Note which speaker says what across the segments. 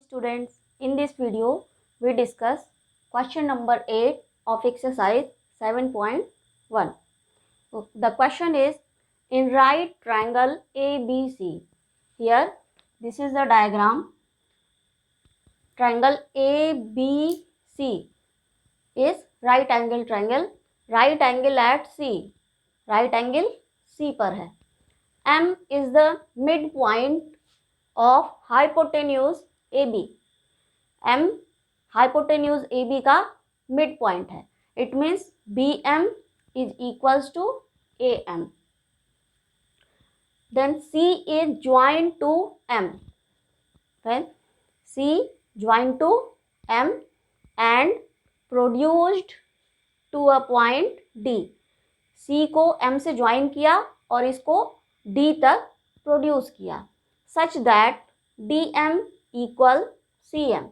Speaker 1: students, in this video we discuss question number 8 of exercise 7.1. The question is, in right triangle ABC. Here this is the diagram. Triangle ABC is right angle triangle. Right angle at C. Right angle C पर है. M is the midpoint of hypotenuse AB. M hypotenuse AB का midpoint है. It means BM is equals to AM. Then C is joined to M. When C joined to M and produced to a point D. C को M से join किया और इसको D तक produce किया, such that DM equal CM.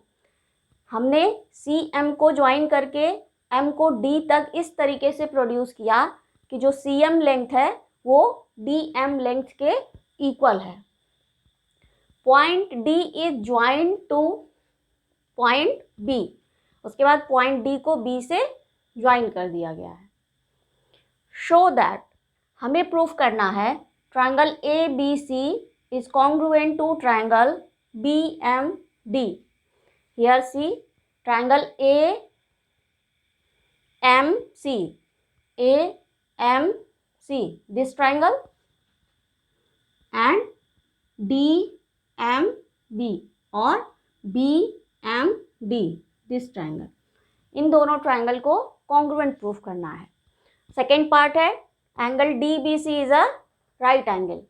Speaker 1: हमने CM को join करके M को D तक इस तरीके से प्रोड्यूस किया कि जो CM लेंथ है वो DM लेंथ के इक्वल है. Point D is join to point B. उसके बाद पॉइंट D को B से ज्वाइन कर दिया गया है. शो दैट, हमें प्रूफ करना है triangle ABC is congruent to triangle BMD. Here see triangle AMC, this triangle, and DMB और BMD, दिस ट्रायंगल. इन दोनों ट्रायंगल को कॉन्ग्रुएंट प्रूफ करना है. सेकेंड पार्ट है angle DBC is a right angle.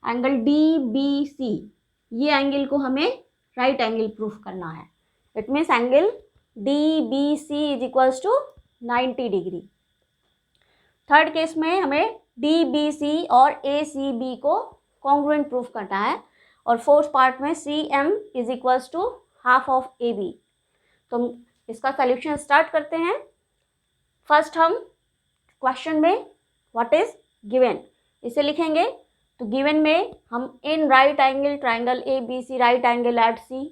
Speaker 1: Angle DBC, ये angle को हमें राइट एंगल प्रूफ करना है. It means angle DBC is equals to 90 degree. Third case में हमें DBC और ACB को कॉन्ग्रुएंट प्रूफ करना है. और फोर्थ पार्ट में CM is equals to half of AB. तो इसका सॉल्यूशन स्टार्ट करते हैं. फर्स्ट हम क्वेश्चन में व्हाट इज गिवन इसे लिखेंगे. तो गिवन में हम इन right angle triangle ABC right angle at C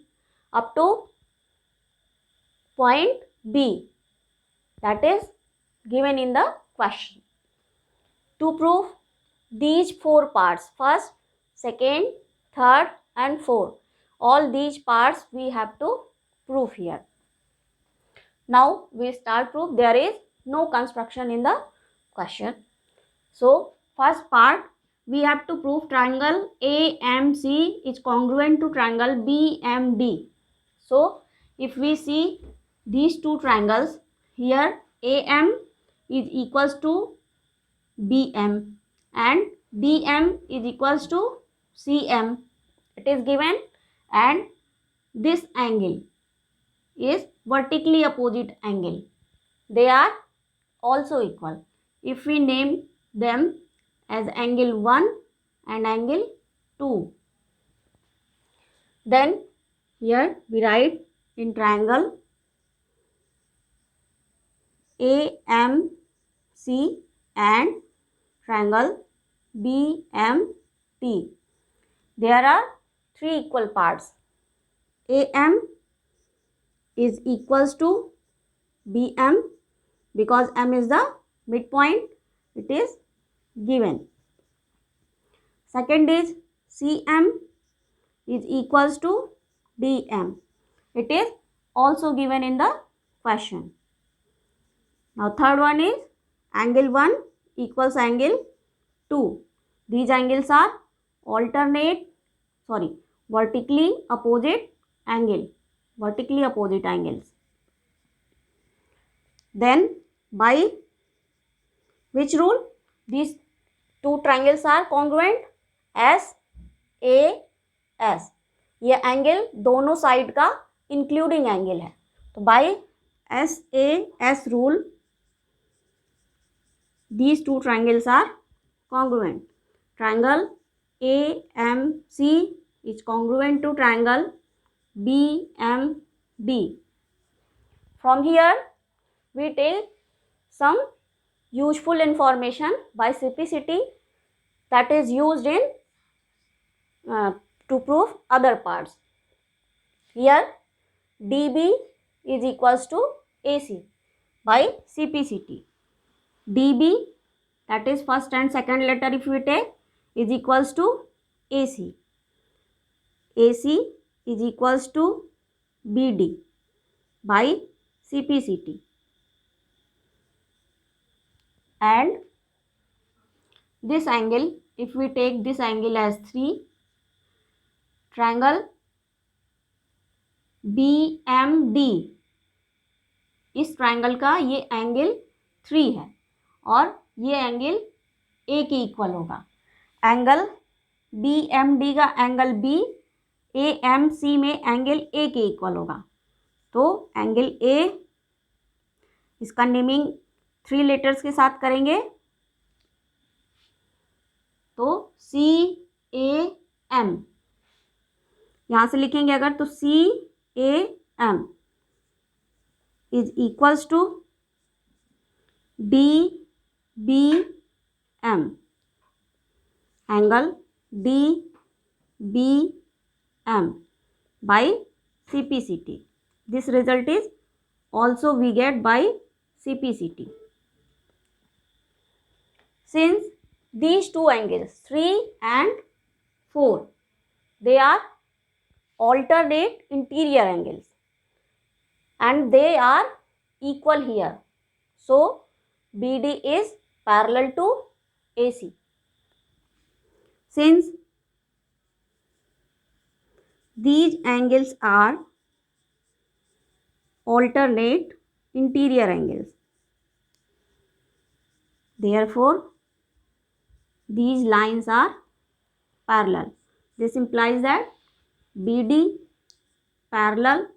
Speaker 1: up to point B, that is given in the question. To prove these four parts, first, second, third and fourth, all these parts we have to prove here. Now we start proof. There is no construction in the question. So first part, we have to prove triangle AMC is congruent to triangle BMD. So if we see these two triangles, here AM is equals to BM and DM is equals to CM. It is given, and this angle is vertically opposite angle. They are also equal. If we name them as angle 1 and angle 2, then here we write in triangle AMC and triangle BMT. There are three equal parts. AM is equals to BM because M is the midpoint. It is given. Second is CM is equals to DM. It is also given in the question. Now third one is angle 1 equals angle 2. These angles are vertically opposite angles. Then by which rule these two triangles are congruent? SAS. ये angle दोनों side का including angle है. तो bye SAS rule these two triangles are congruent. Triangle AMC is congruent to triangle BMD. From here we take some useful information by simplicity that is used in to prove other parts. Here DB is equals to AC by CPCT. DB, that is first and second letter if we take, is equals to AC. AC is equals to BD by CPCT. And this angle, if we take this angle as 3, triangle BMD, इस triangle का ये angle 3 है और ये angle A के equal होगा. Angle BMD का angle B AMC में एंगल ए के इक्वल होगा. तो एंगल ए, इसका नेमिंग 3 लेटर्स के साथ करेंगे तो CAM, यहाँ से लिखेंगे अगर तो CAM is equals to DBM, angle DBM by CPCT. This result is also we get by CPCT. Since these two angles 3 and 4, they are alternate interior angles and they are equal here, so BD is parallel to AC. Since these angles are alternate interior angles, therefore these lines are parallel. This implies that BD parallel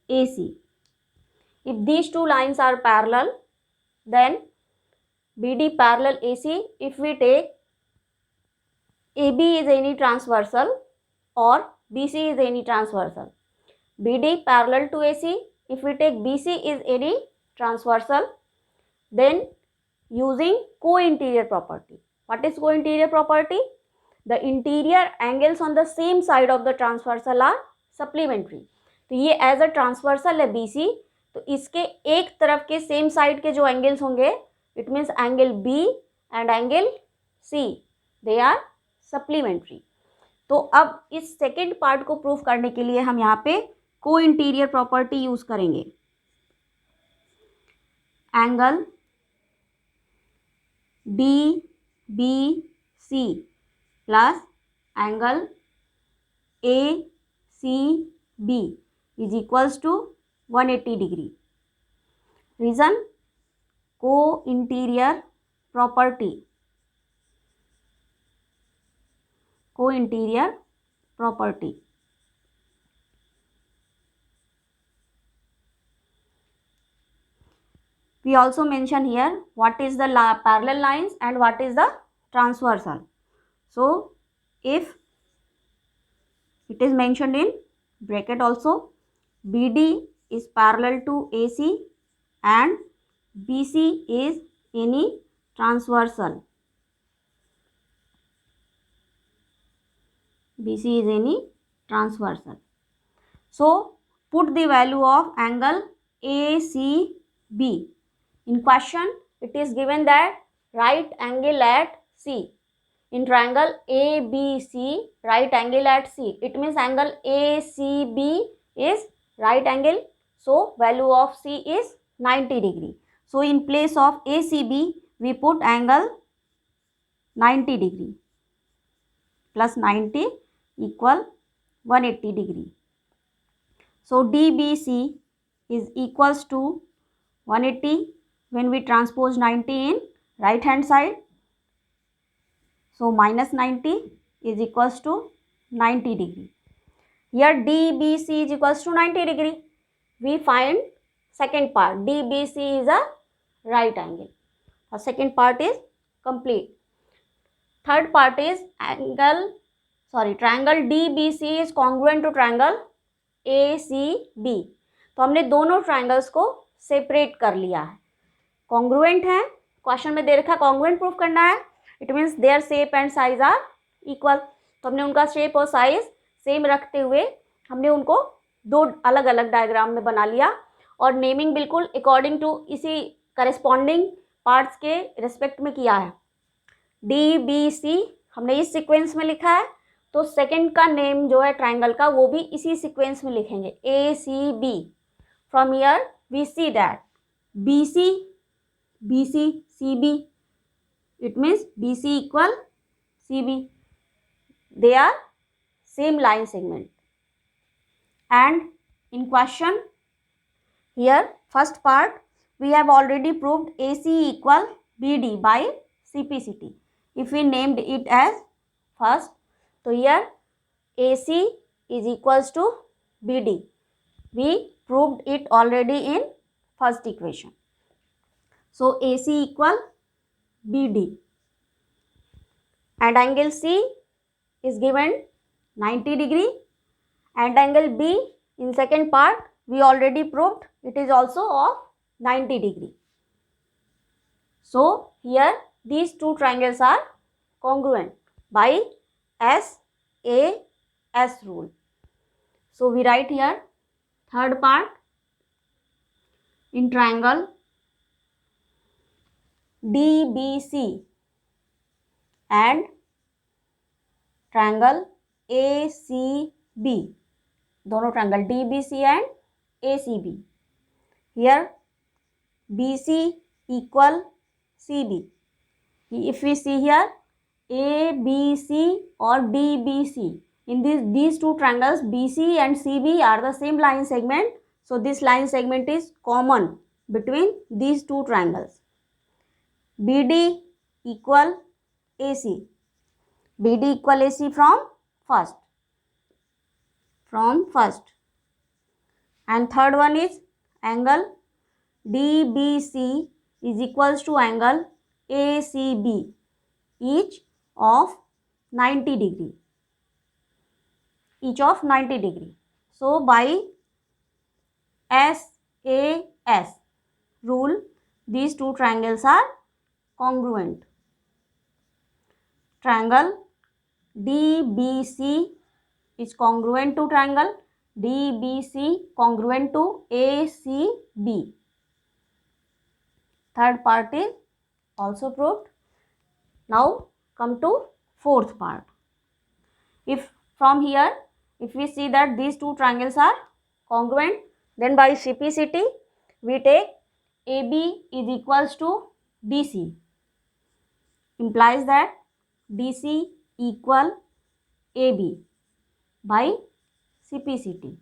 Speaker 1: AC. If these two lines are parallel, then BD parallel AC. If we take AB is any transversal or BC is any transversal, BD parallel to AC. If we take BC is any transversal, then using co-interior property. What is co-interior property? The interior angles on the same side of the transversal are supplementary. तो ये as a transversal है BC, तो इसके एक तरफ के same side के जो एंगल्स होंगे, it means angle B and angle C, they are supplementary. तो अब इस सेकेंड पार्ट को प्रूव करने के लिए हम यहाँ पे को इंटीरियर प्रॉपर्टी यूज करेंगे. Angle DBC plus angle ACB is equals to 180 degree. Reason? Co-interior property. Co-interior property. We also mention here what is the parallel lines and what is the transversal. So if it is mentioned in bracket also, BD is parallel to AC and BC is any transversal. BC is any transversal. So put the value of angle ACB. In question, it is given that right angle at C. In triangle ABC, right angle at C. It means angle ACB is right angle. So value of C is 90 degree. So in place of ACB, we put angle 90 degree plus 90 equal 180 degree. So DBC is equals to 180 when we transpose 90 in right hand side. So minus 90 is equals to 90 degree. Here DBC is equals to 90 degree. We find second part. DBC is a right angle. The second part is complete. Third part is triangle DBC is congruent to triangle ACB. तो हमने दोनों triangles को separate कर लिया है. Congruent है, question में दे रखा है कॉन्ग्रुएंट प्रूफ करना है. It means their shape and size are equal. तो हमने उनका शेप और साइज सेम रखते हुए हमने उनको दो अलग अलग डायग्राम में बना लिया और नेमिंग बिल्कुल अकॉर्डिंग टू इसी करस्पॉन्डिंग पार्ट्स के रिस्पेक्ट में किया है। डी बी सी हमने इस सीक्वेंस में लिखा है, तो सेकंड का नेम जो है ट्रायंगल का वो भी इसी सीक्वेंस में लिखेंगे, A C B. From here we see that B C C B, it means BC equal CB. They are same line segment. And in question here, first part we have already proved AC equal BD by CPCT. If we named it as first, so here AC is equals to BD. We proved it already in first equation. So AC equal BD. And angle C is given 90 degree, and angle B in second part we already proved it is also of 90 degree. So here these two triangles are congruent by SAS rule. So we write here third part, in triangle DBC and triangle ACB, दोनों triangle DBC and ACB. Here BC equal CB. If we see here ABC or DBC, in these two triangles BC and CB are the same line segment, so this line segment is common between these two triangles. BD equal AC. BD equal AC from first. And third one is angle DBC is equals to angle ACB, each of 90 degree. So by SAS rule, these two triangles are congruent. Triangle DBC is congruent to triangle DBC, congruent to ACB. Third part is also proved. Now come to fourth part. If from here, if we see that these two triangles are congruent, then by CPCT we take AB is equals to DC, implies that DC equal AB by CPCT.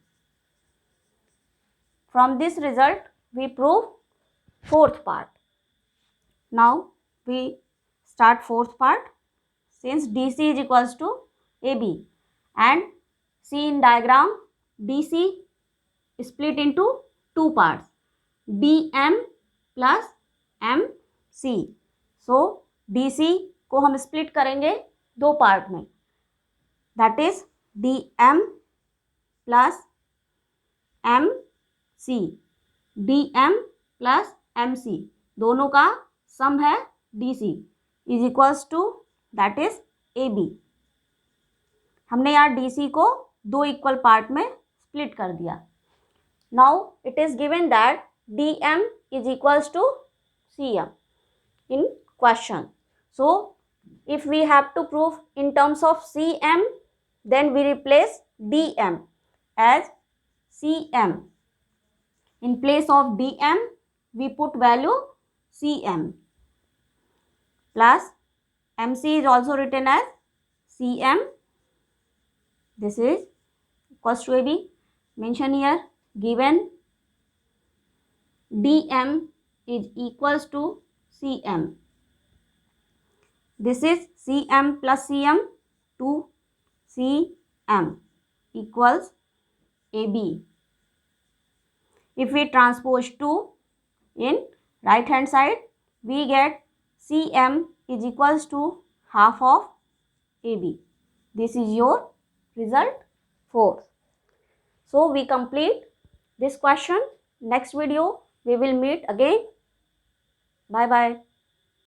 Speaker 1: From this result we prove fourth part. Now we start fourth part. Since DC is equals to AB and see in diagram DC split into two parts, DM plus MC. So DC को हम split करेंगे दो part में, that is DM plus MC. DM plus MC दोनों का सम है DC is equals to that is AB. हमने यहाँ DC को दो इक्वल पार्ट में स्प्लिट कर दिया. Now it is given that DM is equals to CM in question. So if we have to prove in terms of CM, then we replace DM as CM. In place of DM, we put value CM. Plus MC is also written as CM. This is equals to AB. Mention here, given DM is equals to CM. This is CM plus CM, 2 CM equals AB. If we transpose 2 in right hand side, we get CM is equals to half of AB. This is your result 4. So we complete this question. Next video we will meet again. Bye bye.